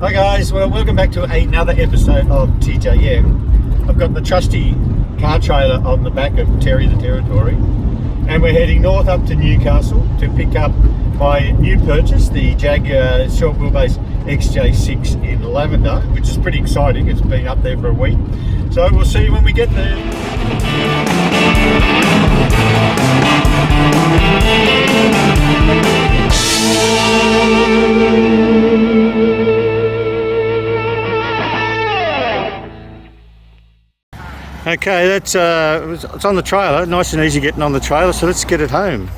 Hi guys, well welcome back to another episode of TJM. I've got the trusty car trailer on the back of Terry the Territory and we're heading north up to Newcastle to pick up my new purchase, the Jaguar short wheelbase XJ6 in Lavender, which is pretty exciting. It's been up there for a week, so we'll see you when we get there. Okay, that's it's on the trailer, nice and easy getting on the trailer, so let's get it home.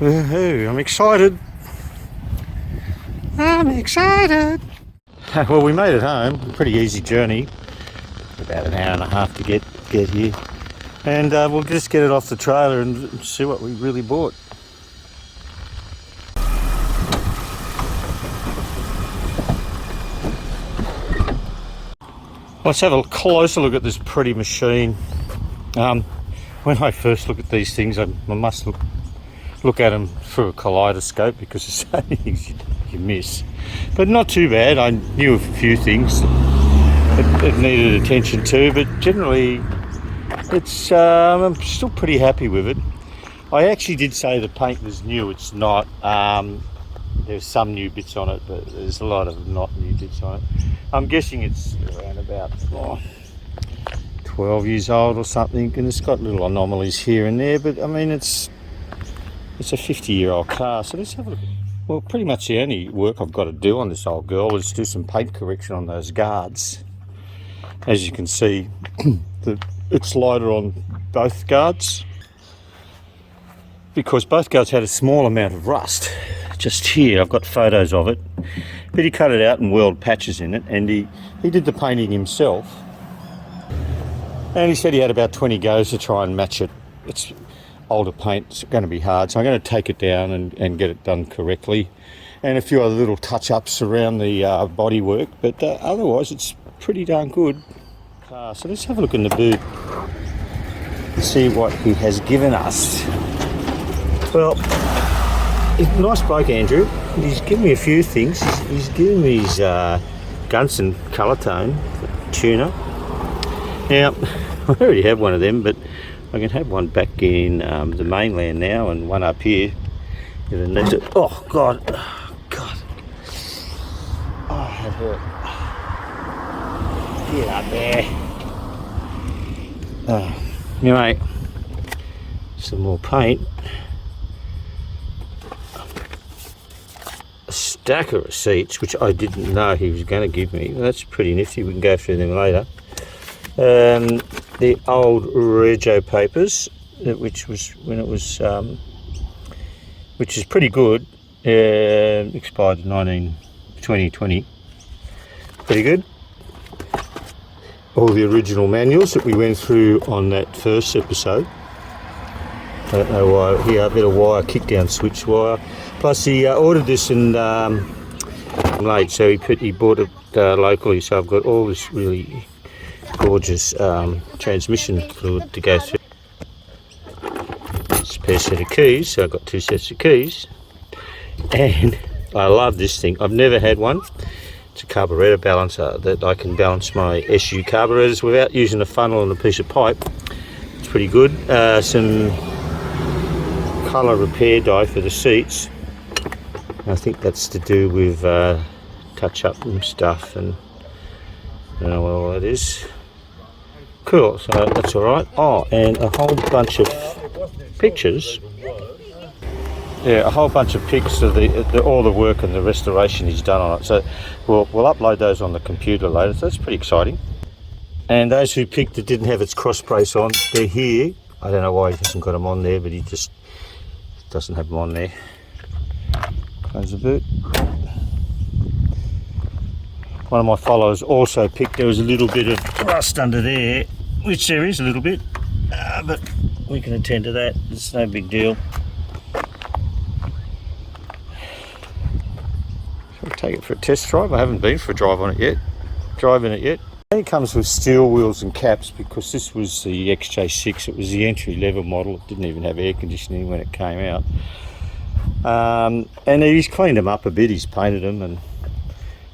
Woohoo, I'm excited. Well, we made it home, a pretty easy journey, about an hour and a half to get here, and we'll just get it off the trailer and see what we really bought. Let's have a closer look at this pretty machine. When I first look at these things, I must look at them through a kaleidoscope because there's so many things you miss. But not too bad. I knew a few things it needed attention to, but generally it's I'm still pretty happy with it. I actually did say the paint was new. It's not. There's some new bits on it, but there's a lot of not new bits on it. I'm guessing it's around about 12 years old or something, and it's got little anomalies here and there, but I mean it's a 50-year-old car. So let's have a look. Well, pretty much the only work I've got to do on this old girl is do some paint correction on those guards. As you can see, it's lighter on both guards because both guards had a small amount of rust. Just here, I've got photos of it, but he cut it out and whirled patches in it, and he did the painting himself, and he said he had about 20 goes to try and match it. It's older paint, it's going to be hard, so I'm going to take it down and get it done correctly, and a few other little touch-ups around the bodywork, but otherwise it's pretty darn good. So let's have a look in the boot and see what he has given us. Well, nice bloke, Andrew. He's given me a few things. He's given me his Gunson colour tone tuner. Now, I already have one of them, but I can have one back in the mainland now and one up here. Oh, God. Oh, God. Oh, that hurt. Get up there. Mate, some more paint. Stack of receipts, which I didn't know he was going to give me. That's pretty nifty. We can go through them later. The old Rego papers, which was when it was, which is pretty good. Expired in 2020. Pretty good. All the original manuals that we went through on that first episode. I don't know why. Here, a bit of wire, kick down switch wire. Plus, he ordered this in late, so he bought it locally. So I've got all this really gorgeous transmission fluid to go through. Spare set of keys, so I've got two sets of keys. And I love this thing. I've never had one. It's a carburetor balancer that I can balance my SU carburetors without using a funnel and a piece of pipe. It's pretty good. Some colour repair dye for the seats. I think that's to do with touch up and stuff, and I don't know what all that is. Cool, so that's alright. Oh, and a whole bunch of pictures. Yeah, a whole bunch of pics of all the work and the restoration he's done on it. So we'll upload those on the computer later, so that's pretty exciting. And those who picked it didn't have its cross brace on, they're here. I don't know why he hasn't got them on there, but he just doesn't have them on there. Close the boot. One of my followers also picked, there was a little bit of rust under there, which there is a little bit, but we can attend to that. It's no big deal. Shall we take it for a test drive? I haven't been for a drive on it yet. Driving it yet. It comes with steel wheels and caps because this was the XJ6. It was the entry level model. It didn't even have air conditioning when it came out. And he's cleaned them up a bit. He's painted them and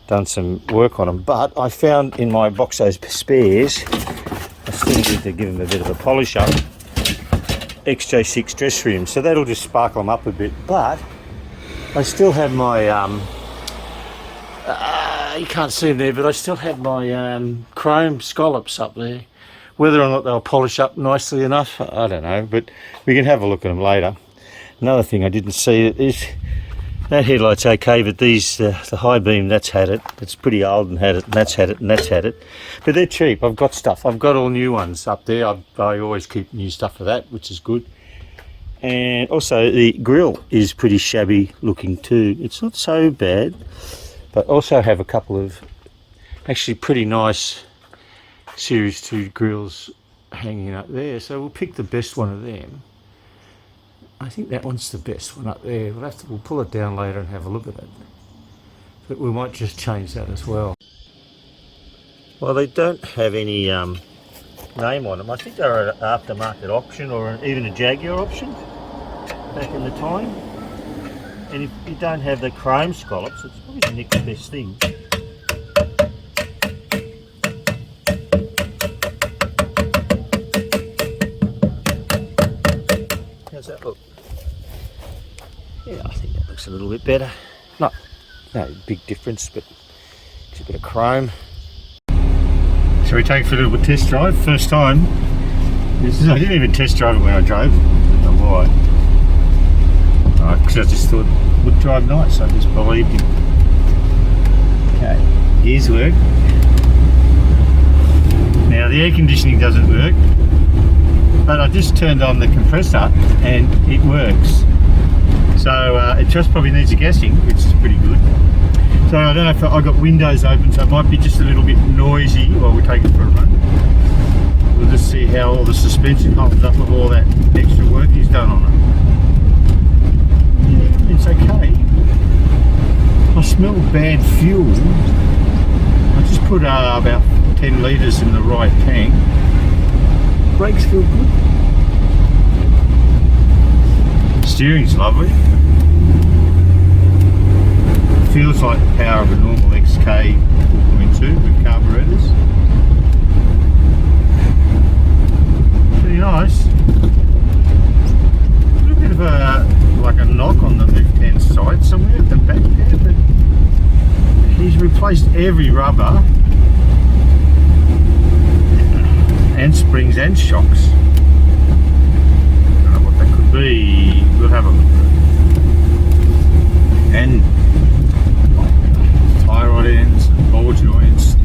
done some work on them. But I found in my Boxo's spares, I still need to give them a bit of a polish up, XJ6 dress rims, so that'll just sparkle them up a bit. But I still have my you can't see them there, but I still have my chrome scallops up there. Whether or not they'll polish up nicely enough, I don't know, but we can have a look at them later. Another thing I didn't see is that headlight's okay, but these, the high beam, that's had it. It's pretty old and had it, and that's had it, and that's had it. But they're cheap. I've got stuff. I've got all new ones up there. I always keep new stuff for that, which is good. And also the grille is pretty shabby looking too. It's not so bad, but also have a couple of actually pretty nice Series 2 grills hanging up there. So we'll pick the best one of them. I think that one's the best one up there. We'll pull it down later and have a look at it. But we might just change that as well. Well, they don't have any name on them. I think they're an aftermarket option or even a Jaguar option back in the time. And if you don't have the chrome scallops, it's probably the next best thing. How's that look? Yeah, I think that looks a little bit better. No big difference, but it's a bit of chrome. So we take it for a little test drive. First time. I didn't even test drive it when I drove. I don't know why. Because I just thought it would drive nice. I just believed him. Okay, gears work. Now the air conditioning doesn't work, but I just turned on the compressor and it works. So it just probably needs a gassing, which is pretty good. So I don't know if I've got windows open, so it might be just a little bit noisy while we take it for a run. We'll just see how all the suspension holds up with all that extra work he's done on it. Yeah, it's okay. I smell bad fuel. I just put about 10 litres in the right tank. Brakes feel good. Steering's lovely. Feels like the power of a normal XK 4.2 with carburetors. Pretty nice. A little bit of like a knock on the left-hand side somewhere at the back there, but he's replaced every rubber and springs and shocks. I don't know what that could be. We'll have a look. And tie rod ends, ball joints,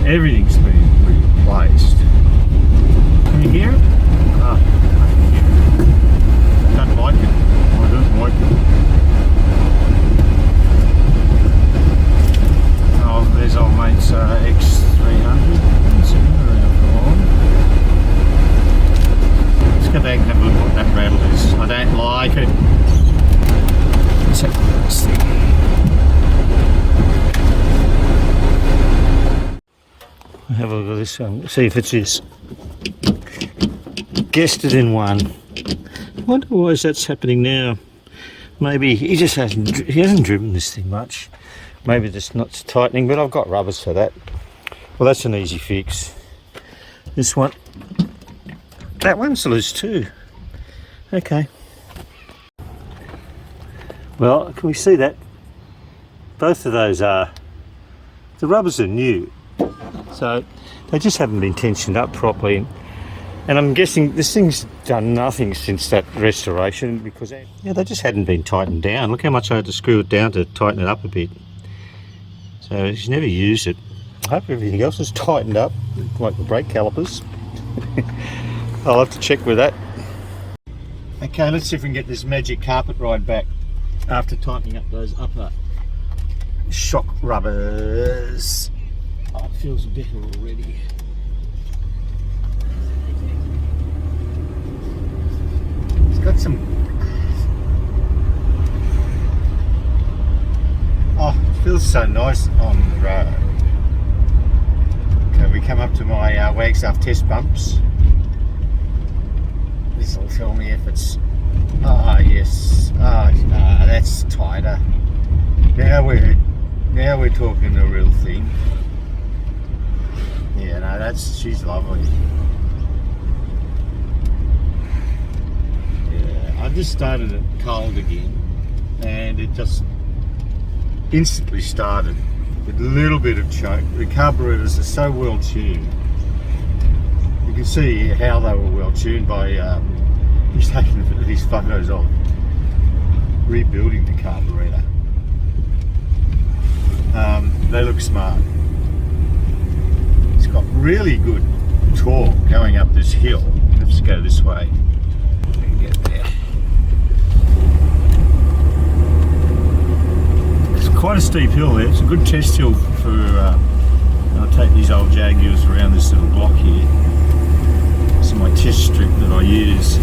everything's been replaced. Can you hear it? I can hear it. I don't like it. I don't like it. Oh, there's old mate's X300. Let's go back and have a look what that rattle is. I don't like it. Let's have a look at this thing. Have a look at this one. See if it's this. Guessed it in one. I wonder why that's happening now. Maybe he hasn't driven this thing much. Maybe it's not tightening, but I've got rubbers for that. Well, that's an easy fix. This one. That one's loose too. Okay. Well, can we see that? Both of those are, the rubbers are new. So they just haven't been tensioned up properly. And I'm guessing this thing's done nothing since that restoration because they just hadn't been tightened down. Look how much I had to screw it down to tighten it up a bit. So he's never used it. I hope everything else is tightened up, like the brake calipers. I'll have to check with that. Okay, let's see if we can get this magic carpet ride back after tightening up those upper shock rubbers. Oh, it feels better already. It's got some... Oh, it feels so nice on the road. Okay, we come up to my Wagstaff test bumps. This will tell me if it's... Ah, yes. Ah, that's tighter. Now we're Now we're talking the real thing. Yeah, no, she's lovely. Yeah, I just started it cold again, and it just instantly started with a little bit of choke. The carburetors are so well tuned. You can see how they were well tuned by he's taking these photos of rebuilding the carburetor. They look smart. It's got really good torque going up this hill. Let's go this way. Get there. It's quite a steep hill there. It's a good test hill for. I'll take these old Jaguars around this little block here. This is my test strip that I use.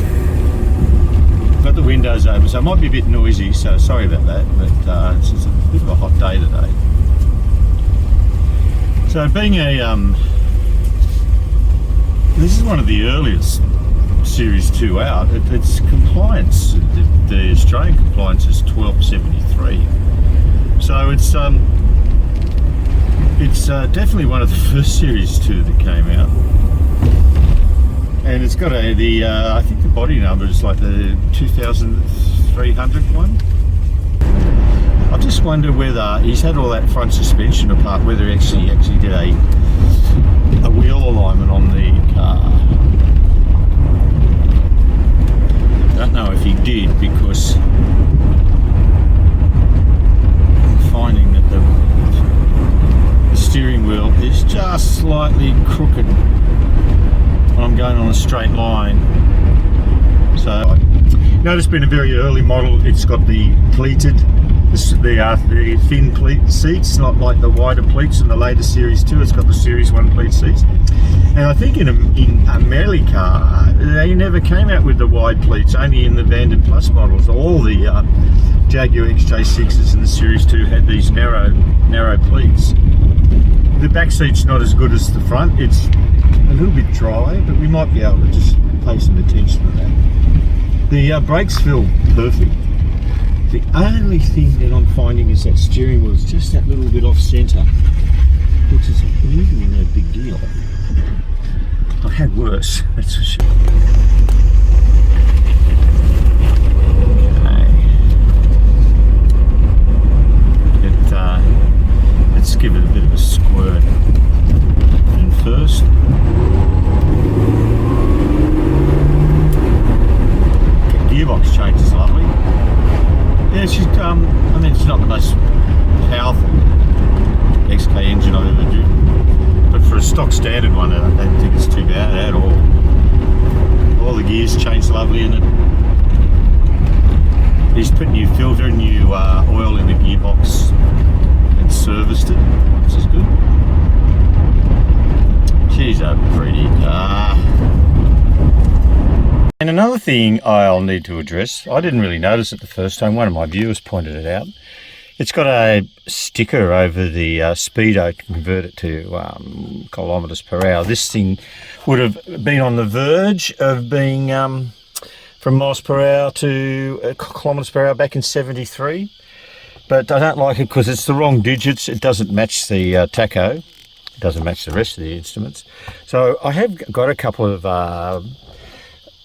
I've got the windows open, so it might be a bit noisy, so sorry about that, but it's just a bit of a hot day today. So being this is one of the earliest Series 2 out, its compliance, the Australian compliance is 1273. So it's definitely one of the first Series 2 that came out. And it's got I think the body number is like the 2300 one. I just wonder whether he's had all that front suspension apart, whether he actually did a wheel alignment on the car. Don't know if he did, because I'm finding that the steering wheel is just slightly crooked. I'm going on a straight line. So notice, being a very early model, it's got the pleated, the thin pleat seats, not like the wider pleats in the later Series 2. It's got the Series 1 pleat seats. And I think in a Merrily car, they never came out with the wide pleats, only in the Vanden Plus models. All the Jaguar XJ6s in the Series 2 had these narrow pleats. The back seat's not as good as the front. It's a little bit dry, but we might be able to just pay some attention to that. The brakes feel perfect. The only thing that I'm finding is that steering wheel is just that little bit off centre, which is really no big deal. I've had worse, that's for sure. Okay. Let's give it a bit of a squirt. And first, the gearbox change is lovely. Yeah, she's I mean, it's not the most powerful XK engine I've ever driven, but for a stock standard one, I don't think it's too bad at all. All the gears changed lovely in it. He's put new filter, new oil in the gearbox, and serviced it, which is good. She's a pretty car. And another thing I'll need to address, I didn't really notice it the first time, one of my viewers pointed it out. It's got a sticker over the speedo to convert it to kilometres per hour. This thing would have been on the verge of being from miles per hour to kilometres per hour back in '73. But I don't like it because it's the wrong digits. It doesn't match the tacho. It doesn't match the rest of the instruments. So I have got a couple of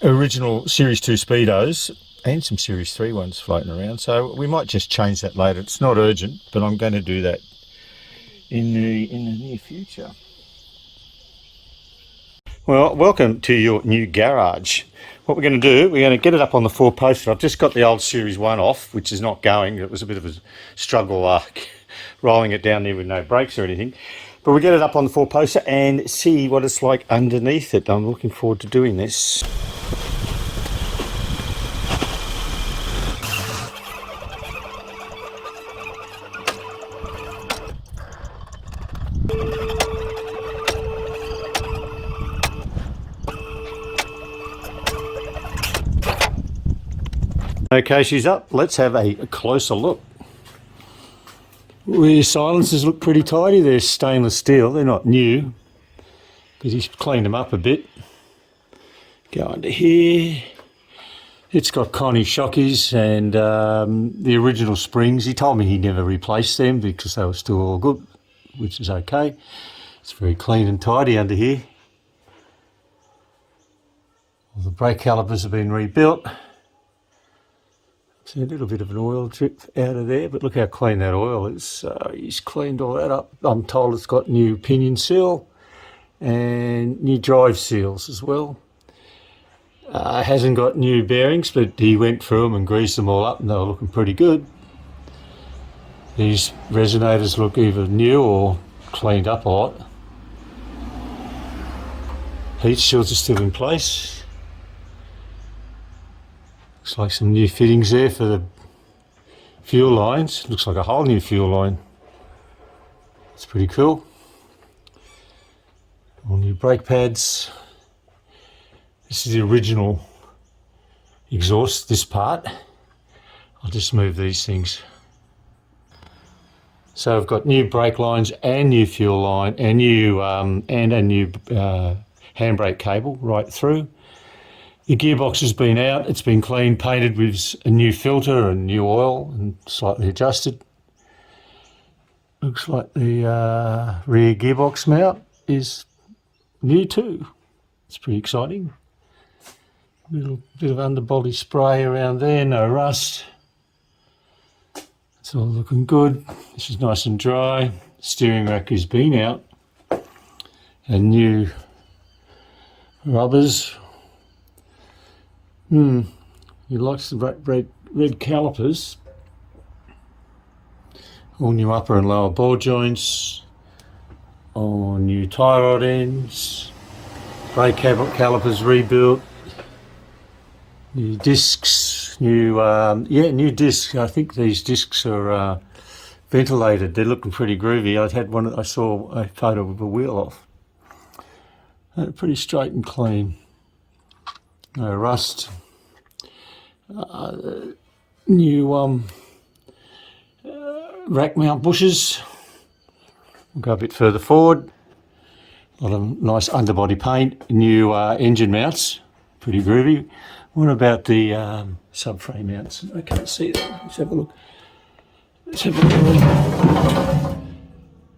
original Series 2 speedos and some Series 3 ones floating around, so we might just change that later. It's not urgent, but I'm going to do that in the near future. Well, welcome to your new garage. What we're going to do, we're going to get it up on the 4-poster. I've just got the old Series 1 off, which is not going. It was a bit of a struggle rolling it down there with no brakes or anything. But we'll get it up on the 4-poster and see what it's like underneath it. I'm looking forward to doing this. Okay, she's up. Let's have a closer look. The silencers look pretty tidy. They're stainless steel. They're not new because he's cleaned them up a bit. Go under here. It's got Connie shockies and the original springs. He told me he never replaced them because they were still all good, which is okay. It's very clean and tidy under here. All the brake calipers have been rebuilt. See a little bit of an oil drip out of there, but look how clean that oil is. He's cleaned all that up. I'm told it's got new pinion seal and new drive seals as well. Hasn't got new bearings, but he went through them and greased them all up and they were looking pretty good. These resonators look either new or cleaned up a lot. Heat shields are still in place. Looks like some new fittings there for the fuel lines. Looks like a whole new fuel line. It's pretty cool. All new brake pads. This is the original exhaust, this part. I'll just move these things. So I've got new brake lines and new fuel line and new and a new handbrake cable right through. The gearbox has been out, it's been cleaned, painted with a new filter and new oil and slightly adjusted. Looks like the rear gearbox mount is new too. It's pretty exciting. Little bit of underbody spray around there, no rust. It's all looking good. This is nice and dry. Steering rack has been out. And new rubbers. He likes the red calipers. All new upper and lower ball joints. All new tie rod ends. Brake calipers rebuilt. New discs. New discs. I think these discs are ventilated. They're looking pretty groovy. I saw a photo of a wheel off. They're pretty straight and clean. No rust. New rack mount bushes. We'll go a bit further forward. A lot of nice underbody paint. New engine mounts. Pretty groovy. What about the subframe mounts? I can't see them. Let's have a look.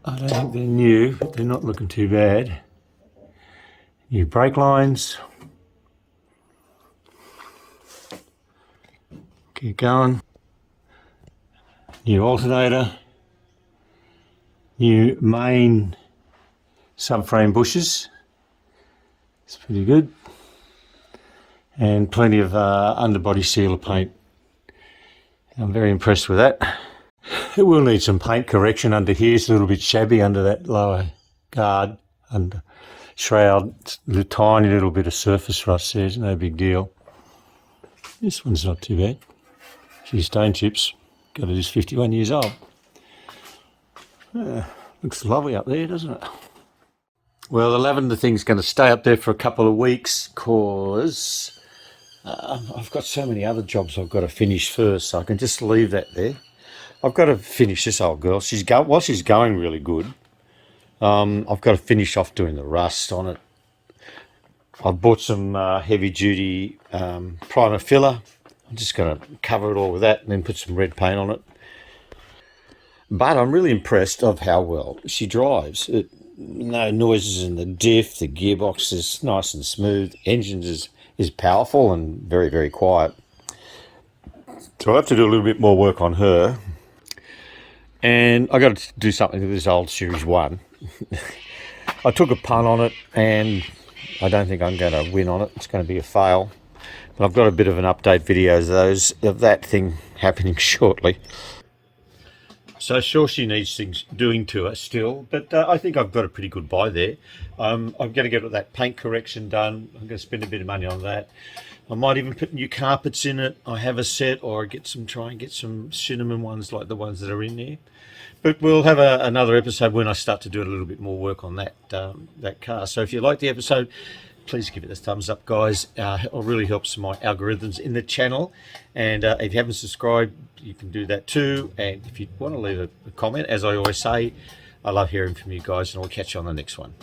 I don't think they're new, but they're not looking too bad. New brake lines. Keep going. New alternator. New main subframe bushes. It's pretty good. And plenty of underbody sealer paint. I'm very impressed with that. It will need some paint correction under here. It's a little bit shabby under that lower guard and shroud. A tiny little bit of surface rust there. It's no big deal. This one's not too bad. A few stone chips. Got it is 51 years old. Looks lovely up there, doesn't it? Well, the lavender thing's going to stay up there for a couple of weeks because I've got so many other jobs I've got to finish first, so I can just leave that there. I've got to finish this old girl. While she's going really good, I've got to finish off doing the rust on it. I bought some heavy-duty primer filler. I'm just going to cover it all with that and then put some red paint on it. But I'm really impressed of how well she drives. No noises in the diff, the gearbox is nice and smooth, engine is powerful and very, very quiet. So I have to do a little bit more work on her. And I got to do something with this old Series 1. I took a punt on it and I don't think I'm going to win on it. It's going to be a fail. But I've got a bit of an update video of that thing happening shortly. So sure, she needs things doing to her still, but I think I've got a pretty good buy there. I'm going to get that paint correction done. I'm going to spend a bit of money on that. I might even put new carpets in it. I have a set, or try and get some cinnamon ones like the ones that are in there. But we'll have another episode when I start to do a little bit more work on that car. So if you like the episode, please give it a thumbs up, guys. It really helps my algorithms in the channel. And if you haven't subscribed, you can do that too. And if you want to leave a comment, as I always say, I love hearing from you guys, and I'll catch you on the next one.